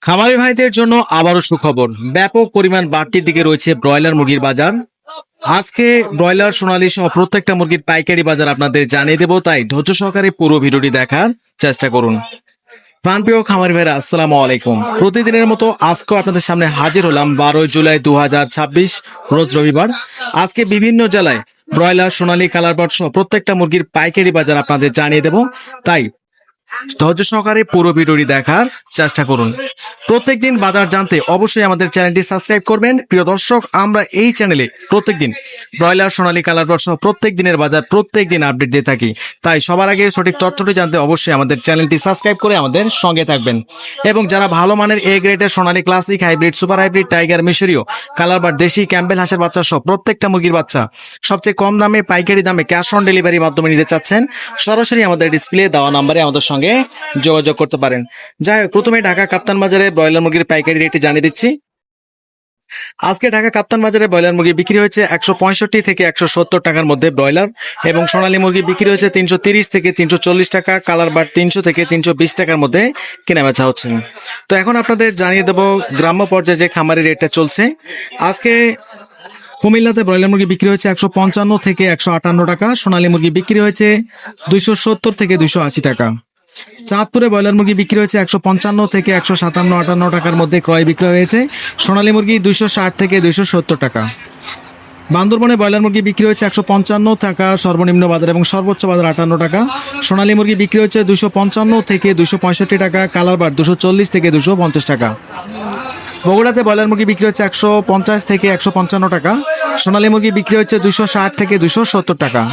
খামারি ভাইদের জন্য আবারও সুখবর, ব্যাপক পরিমাণ বাড়তির দিকে রয়েছে ব্রয়লার মুরগির বাজার। আজকে ব্রয়লার সোনালী সহ প্রত্যেকটা মুরগির পাইকারি বাজার আপনাদের জানিয়ে দেবো, তাই ধৈর্য সহকারে পুরো ভিডিওটি দেখার চেষ্টা করুন। প্রাণপ্রিয় খামারি ভাইরা, আসসালামু আলাইকুম। প্রতিদিনের মতো আজকেও আপনাদের সামনে হাজির হলাম 12 জুলাই 2026 রোজ রবিবার। আজকে বিভিন্ন জেলায় ব্রয়লার সোনালী কালারবার্ড সহ প্রত্যেকটা মুরগির পাইকারি বাজার আপনাদের জানিয়ে দেবো, তাই ধৈর্য সহকারে পুরো ভিডিওটি দেখার চেষ্টা করুন। প্রত্যেকদিন বাজার জানতে অবশ্যই আমাদের চ্যানেলটি সাবস্ক্রাইব করবেন। প্রিয় দর্শক, আমরা এই চ্যানেলে প্রত্যেকদিন ব্রয়লার সোনালী কালারবার্ড সহ প্রত্যেক দিনের বাজার প্রত্যেক দিন আপডেট দিয়ে থাকি, তাই সবার আগে সঠিক তথ্যটি জানতে অবশ্যই আমাদের চ্যানেলটি সাবস্ক্রাইব করে আমাদের সঙ্গে থাকবেন। এবং যারা ভালো মানের এ গ্রেডের সোনালী classic, hybrid, super hybrid, tiger, মিশরীয়, কালারবার্ড, দেশি, ক্যাম্বেল হাঁসের বাচ্চা সহ প্রত্যেকটা মুরগির বাচ্চা সবচেয়ে কম দামে পাইকারি দামে ক্যাশ অন ডেলিভারির মাধ্যমে নিতে চাচ্ছেন, সরাসরি আমাদের ডিসপ্লে দেওয়া নাম্বারে আমাদের সঙ্গে যোগাযোগ করতে পারেন। যাই হোক, প্রথমে ঢাকা কাপ্তান বাজারে ব্রয়লার মুরগির পাইকারি রেটে জানিয়ে দিচ্ছি। আজকে ঢাকা কাপ্তান বাজারে ব্রয়লার মুরগি বিক্রি হয়েছে 165 থেকে 170 টাকার মধ্যে ব্রয়লার, এবং সোনালী মুরগি বিক্রি হয়েছে 330 থেকে 340 টাকা, কালারবার্ড 300 থেকে 320 টাকার মধ্যে কেনা বেচা হচ্ছে। তো এখন আপনাদের জানিয়ে দেবো গ্রাম্য পর্যায়ে যে খামারি রেটটা চলছে। আজকে কুমিল্লাতে ব্রয়লার মুরগি বিক্রি হয়েছে 155 থেকে 158 টাকা, সোনালী মুরগি বিক্রি হয়েছে 270 থেকে 280 টাকা। চাঁদপুরে ব্রয়লার মুরগি বিক্রি হয়েছে 155 থেকে 157-58 টাকার মধ্যে ক্রয় বিক্রয় হয়েছে, সোনালী মুরগি 260 থেকে 270 টাকা। বান্দরবনে ব্রয়লার মুরগি বিক্রি হয়েছে 155 টাকা সর্বনিম্ন বাজার এবং সর্বোচ্চ বাজার 58 টাকা, সোনালী মুরগি বিক্রি হয়েছে 255 থেকে 265 টাকা, কালারবার্ড 240 থেকে 250 টাকা। বগুড়াতে ব্রয়লার মুরগি বিক্রি হচ্ছে 150 থেকে 155 টাকা, সোনালী মুরগি বিক্রি হচ্ছে 260 থেকে 270 টাকা।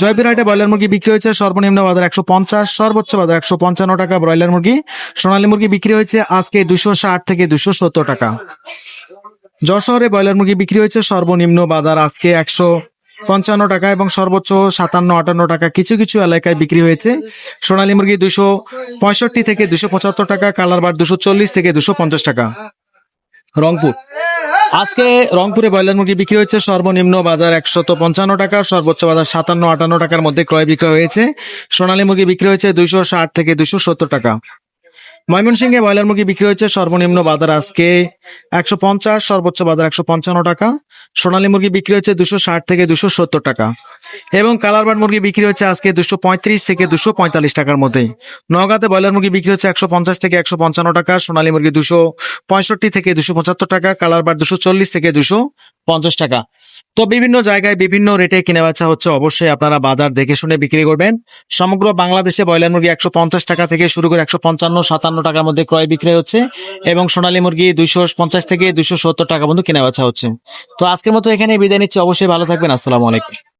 জয়পুরহাটে ব্রয়লার মুরগি বিক্রি হয়েছে সর্বনিম্ন বাজার 150, সর্বোচ্চ বাজার 155 টাকা ব্রয়লার মুরগি, সোনালী মুরগি বিক্রি হয়েছে আজকে 260 থেকে 270 টাকা। যশোরে ব্রয়লার মুরগি বিক্রি হয়েছে সর্বনিম্ন বাজার আজকে 155 টাকা এবং সর্বোচ্চ 57-58 টাকা কিছু কিছু এলাকায় বিক্রি হয়েছে। সোনালী মুরগি 265 থেকে 275 টাকা, কালারবার্ড 240 থেকে 250 টাকা। রংপুর, আজকে রংপুরে ব্রয়লার মুরগি বিক্রি হয়েছে সর্বনিম্ন বাজার 155 টাকা, সর্বোচ্চ বাজার 57-58 টাকার মধ্যে ক্রয় বিক্রয় হয়েছে। সোনালী মুরগি বিক্রি হয়েছে 260 থেকে 270 টাকা। ময়মনসিংহে ব্রয়লার মুরগি বিক্রি হয়েছে সর্বনিম্ন বাজার আজকে 150, সর্বোচ্চ বাজার 155 টাকা, সোনালী মুরগি বিক্রি হয়েছে 260 থেকে 270 টাকা। এবং কালারবার্ড মুরগি বিক্রি হচ্ছে আজকে 235 থেকে 245 টাকার মধ্যে। নওগাঁতে ব্রয়লার মুরগি বিক্রি হচ্ছে 150 থেকে 155 টাকা, সোনালী মুরগি 265 থেকে 275 টাকা, কালারবার্ড 240 থেকে 250 টাকা। তো বিভিন্ন জায়গায় বিভিন্ন রেটে কিনে বেচা হচ্ছে, অবশ্যই আপনারা বাজার দেখে শুনে বিক্রি করবেন। সমগ্র বাংলাদেশে ব্রয়লার মুরগি 150 টাকা থেকে শুরু করে 155-57 টাকার মধ্যে ক্রয় বিক্রয় হচ্ছে, এবং সোনালী মুরগি 250 থেকে 270 টাকা পর্যন্ত কেনা বেচা হচ্ছে। তো আজকের মতো এখানে বিদায় নিচ্ছি, অবশ্যই ভালো থাকবেন। আসসালামু আলাইকুম।